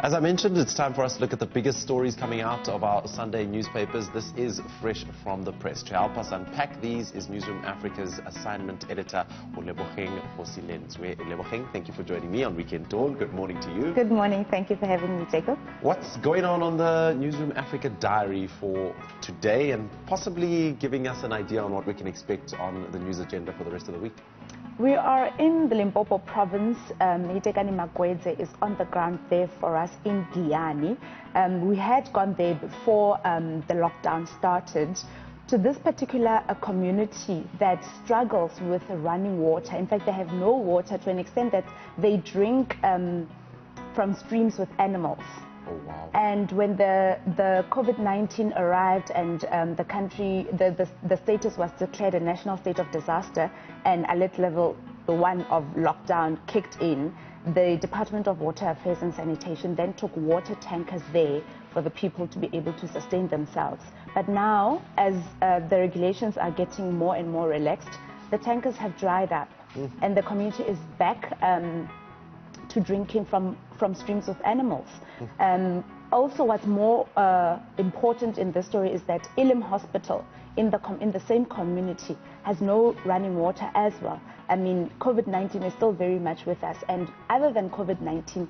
As I mentioned, it's time for us to look at the biggest stories coming out of our Sunday newspapers. This is Fresh from the Press. To help us unpack these is Newzroom Afrika's assignment editor, Oleboeng Kgosilentswe. Oleboeng, thank you for joining me on Weekend Dawn. Good morning to you. Good morning. Thank you for having me, Jacob. What's going on the Newzroom Afrika diary for today, and possibly giving us an idea on what we can expect on the news agenda for the rest of the week? We are in the Limpopo province. Itekani Magwedze is on the ground there for us in Giyani. We had gone there before the lockdown started to this particular community that struggles with running water. In fact, they have no water to an extent that they drink from streams with animals. Oh, wow. And when the COVID-19 arrived and the country, the status was declared a national state of disaster and alert level 1 of lockdown kicked in, the Department of Water Affairs and Sanitation then took water tankers there for the people to be able to sustain themselves. But now, as the regulations are getting more and more relaxed, the tankers have dried up and the community is back to drinking from streams of animals. Also, what's more important in this story is that Elim Hospital in the same community has no running water as well. I mean, COVID-19 is still very much with us, and other than COVID-19,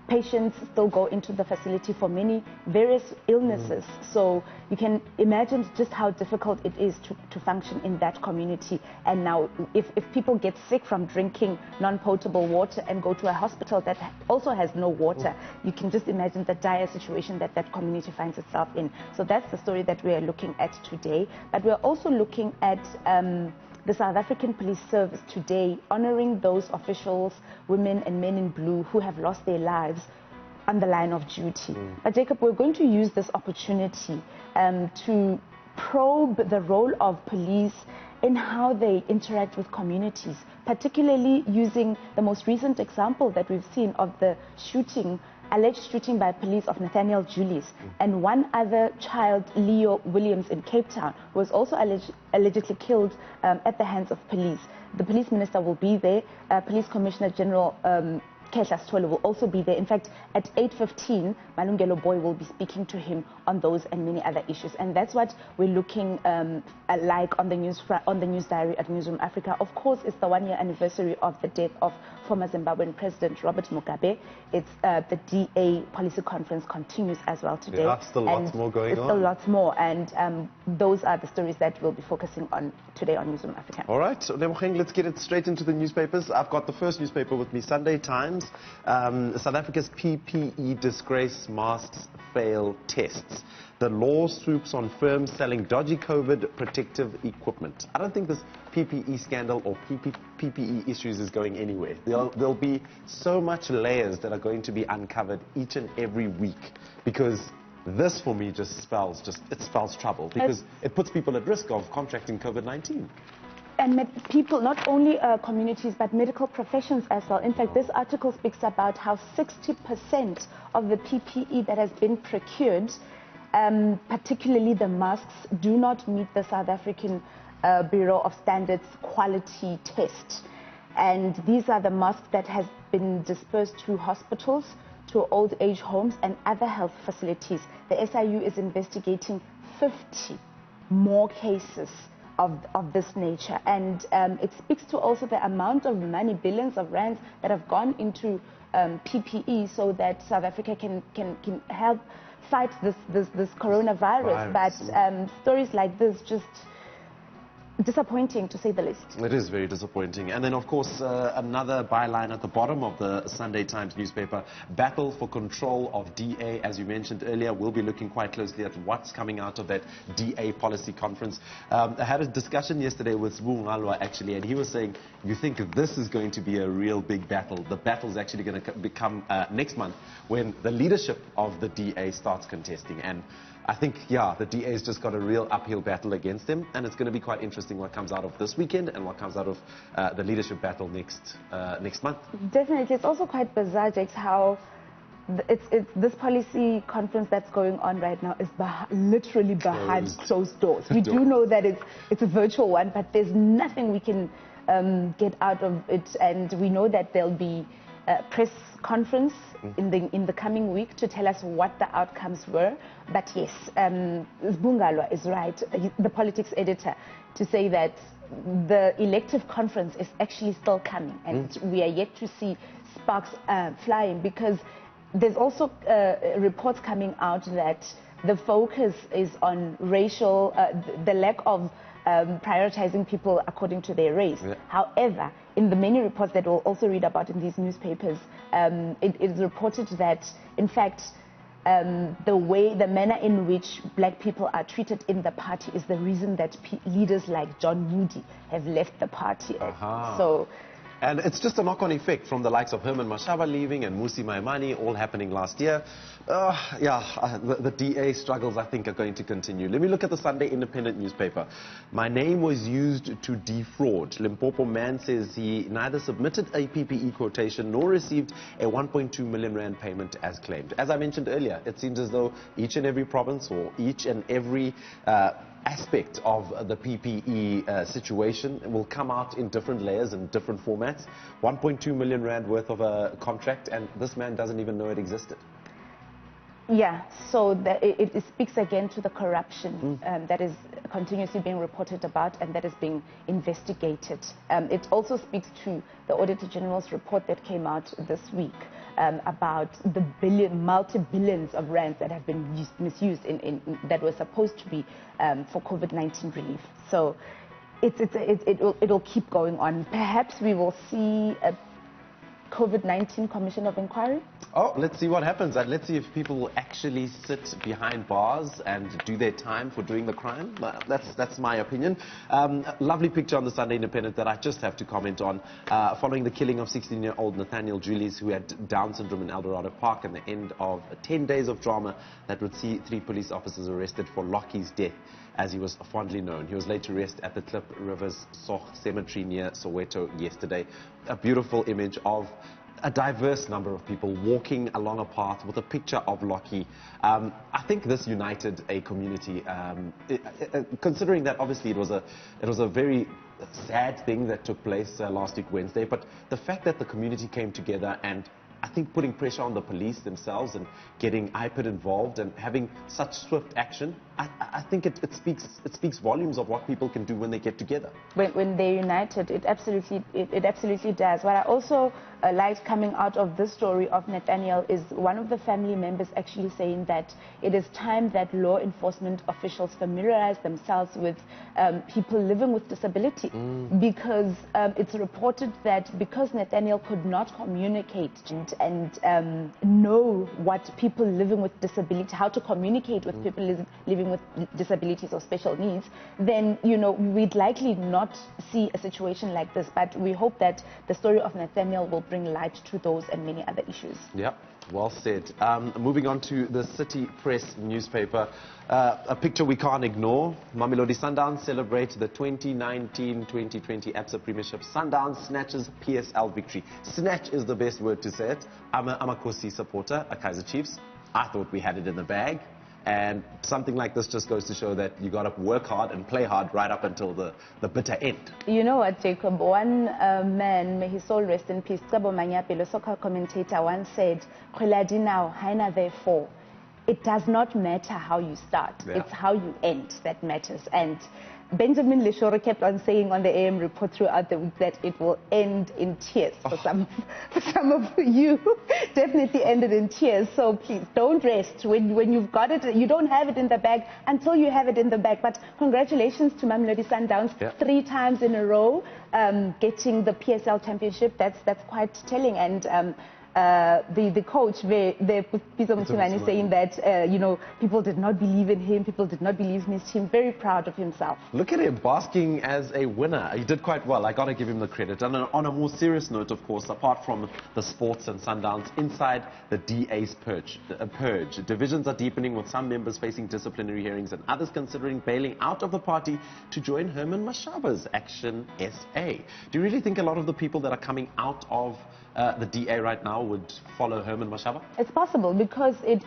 patients still go into the facility for many various illnesses. So you can imagine just how difficult it is to function in that community. And now if people get sick from drinking non-potable water and go to a hospital that also has no water, you can just imagine the dire situation that that community finds itself in. So that's the story that we are looking at today. But we're also looking at the South African Police Service today, honoring those officials, women and men in blue, who have lost their lives on the line of duty. But Jacob, we're going to use this opportunity to probe the role of police in how they interact with communities, particularly using the most recent example that we've seen of the alleged shooting by police of Nathaniel Julius and one other child, Leo Williams, in Cape Town, who was also allegedly killed at the hands of police. The police minister will be there. Police Commissioner General Kehla Sithole will also be there. In fact, at 8:15, Malungelo Boy will be speaking to him on those and many other issues. And that's what we're looking like on the news diary at Newzroom Afrika. Of course, it's the 1-year anniversary of the death of former Zimbabwean President Robert Mugabe. It's the DA policy conference continues as well today. Yeah, still lots more going on. Still lots more, and those are the stories that we'll be focusing on today on Newzroom Afrika. All right, Oleboeng, let's get it straight into the newspapers. I've got the first newspaper with me, Sunday Times. South Africa's PPE disgrace, masks fail tests. The law swoops on firms selling dodgy COVID protective equipment. I don't think this PPE scandal or PPE issues is going anywhere. There'll be so much layers that are going to be uncovered each and every week, because this for me just spells trouble, because it puts people at risk of contracting COVID-19. And people, not only communities, but medical professions as well. In fact, this article speaks about how 60% of the PPE that has been procured, particularly the masks, do not meet the South African Bureau of Standards quality test. And these are the masks that has been dispersed to hospitals, to old age homes and other health facilities. The SIU is investigating 50 more cases of this nature, and it speaks to also the amount of money, billions of rands, that have gone into PPE so that South Africa can help fight this coronavirus. But stories like this just disappointing, to say the least. It is very disappointing. And then, of course, another byline at the bottom of the Sunday Times newspaper, battle for control of DA. As you mentioned earlier, we'll be looking quite closely at what's coming out of that DA policy conference. I had a discussion yesterday with Ngalwa, actually, and he was saying, you think this is going to be a real big battle. The battle's actually going to become next month, when the leadership of the DA starts contesting. And I think, yeah, the DA's just got a real uphill battle against him, and it's going to be quite interesting what comes out of this weekend and what comes out of the leadership battle next month. Definitely. It's also quite bizarre, Jakes, how this policy conference that's going on right now is literally behind closed doors. We do know that it's a virtual one, but there's nothing we can get out of it, and we know that there'll be press conference in the coming week to tell us what the outcomes were. But yes, Zbungalwa is right, the politics editor, to say that the elective conference is actually still coming, and we are yet to see sparks flying, because there's also reports coming out that the focus is on racial, the lack of prioritizing people according to their race. Yeah. However, in the many reports that we'll also read about in these newspapers, it is reported that, in fact, the manner in which black people are treated in the party is the reason that leaders like John Moody have left the party. So. And it's just a knock-on effect from the likes of Herman Mashaba leaving and Musi Maimane, all happening last year. The DA struggles, I think, are going to continue. Let me look at the Sunday Independent newspaper. My name was used to defraud. Limpopo man says he neither submitted a PPE quotation nor received a 1.2 million rand payment as claimed. As I mentioned earlier, it seems as though each and every province, or each and every aspect of the PPE situation will come out in different layers and different formats. 1.2 million rand worth of a contract, and this man doesn't even know it existed. Yeah, so it speaks again to the corruption that is continuously being reported about and that is being investigated. It also speaks to the Auditor General's report that came out this week about the multi-billions of rands that have been misused that were supposed to be for COVID-19 relief. So it'll keep going on. Perhaps we will see a COVID-19 Commission of Inquiry? Oh, let's see what happens. And let's see if people will actually sit behind bars and do their time for doing the crime. That's my opinion. Lovely picture on the Sunday Independent that I just have to comment on. Following the killing of 16-year-old Nathaniel Julius, who had Down syndrome in Eldorado Park, and the end of 10 days of drama that would see 3 police officers arrested for Lockie's death, as he was fondly known. He was laid to rest at the Klip Rivers Soch Cemetery near Soweto yesterday. A beautiful image of a diverse number of people walking along a path with a picture of Lockie. I think this united a community, considering that obviously it was a very sad thing that took place last week Wednesday, but the fact that the community came together and I think putting pressure on the police themselves and getting IPID involved and having such swift action, I think it speaks volumes of what people can do when they get together. When they're united, it absolutely does. What I also liked coming out of this story of Nathaniel is one of the family members actually saying that it is time that law enforcement officials familiarize themselves with people living with disability, because it's reported that because Nathaniel could not communicate and know what people living with disability, how to communicate with people living with disabilities or special needs, then, you know, we'd likely not see a situation like this. But we hope that the story of Nathaniel will bring light to those and many other issues. Yeah, well said. Moving on to the City Press newspaper, a picture we can't ignore. Mamelodi Sundowns celebrate the 2019-2020 ABSA Premiership. Sundowns snatches PSL victory. Snatch is the best word to say it. I'm a Kgosi supporter, a Kaizer Chiefs. I thought we had it in the bag. And something like this just goes to show that you got to work hard and play hard right up until the bitter end. You know what, Jacob? One man, may his soul rest in peace, Tsabo Manyape, a soccer commentator, once said, "Khweladi haina therefore." It does not matter how you start. Yeah. It's how you end that matters. And Benjamin Leshore kept on saying on the AM report throughout the week that it will end in tears. For some of you, definitely ended in tears. So please don't rest. When you've got it, you don't have it in the bag until you have it in the bag. But congratulations to Mamelodi Sundowns, 3 times in a row getting the PSL championship. That's quite telling. And the coach, Piso Mthimane, saying that, you know, people did not believe in him, people did not believe in his team. Very proud of himself. Look at him basking as a winner. He did quite well. I got to give him the credit. And on a more serious note, of course, apart from the sports and Sundowns, inside the DA's purge, divisions are deepening, with some members facing disciplinary hearings and others considering bailing out of the party to join Herman Mashaba's Action SA. Do you really think a lot of the people that are coming out of the DA right now would follow Herman Mashaba? It's possible, because it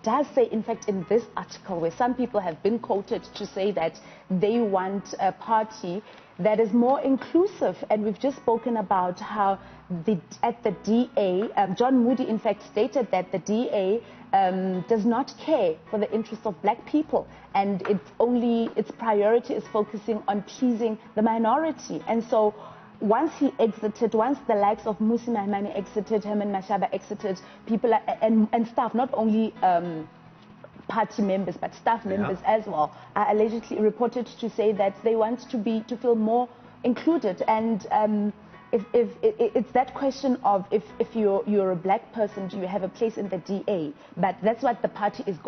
does say, in fact, in this article, where some people have been quoted to say that they want a party that is more inclusive. And we've just spoken about how at the DA, John Moody in fact stated that the DA does not care for the interests of black people, and its priority is focusing on pleasing the minority. And so once he exited, once the likes of Musi Maimane exited, Herman Mashaba exited, people and staff, not only party members but staff members as well, are allegedly reported to say that they want to feel more included. And if it's that question of if you're a black person, do you have a place in the DA? But that's what the party is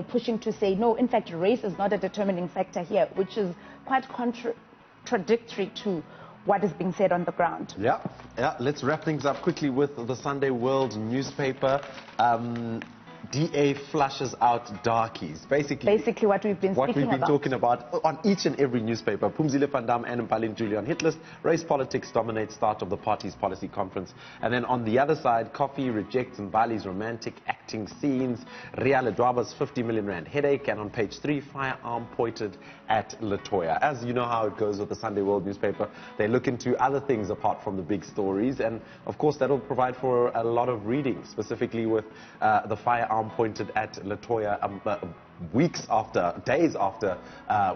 pushing to say. No, in fact, race is not a determining factor here, which is quite contradictory to what is being said on the ground. Yeah. Let's wrap things up quickly with the Sunday World newspaper. DA flushes out darkies. Basically what we've been talking about on each and every newspaper. Phumzile van Dam and Mphaleni Julian hit list. Race politics dominates start of the party's policy conference. And then on the other side, Coffee rejects Mbali's romantic acting scenes. Ria Ledwaba's 50 million rand headache. And on page 3, firearm pointed at Latoya. As you know how it goes with the Sunday World newspaper, they look into other things apart from the big stories. And of course, that'll provide for a lot of reading, specifically with the firearm pointed at Latoya days after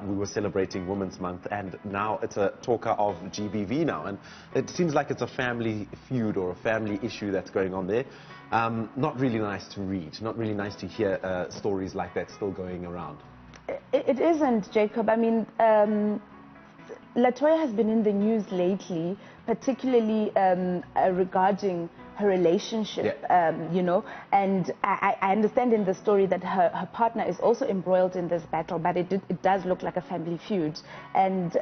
we were celebrating Women's Month, and now it's a talker of GBV now, and it seems like it's a family feud or a family issue that's going on there. Not really nice to read, not really nice to hear stories like that still going around. It isn't, Jacob. I mean, Latoya has been in the news lately, particularly regarding her relationship, and I understand in the story that her partner is also embroiled in this battle, but it does look like a family feud. And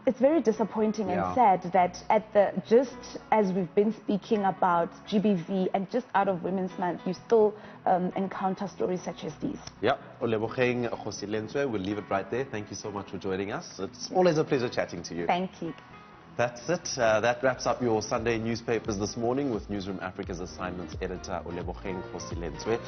it's very disappointing and sad that just as we've been speaking about GBV and just out of Women's Month, you still encounter stories such as these. Yeah, Oleboeng Kgosilentswe, we'll leave it right there. Thank you so much for joining us. It's always a pleasure chatting to you. Thank you. That's it. That wraps up your Sunday newspapers this morning with Newzroom Africa's assignments editor Oleboeng Kgosilentswe.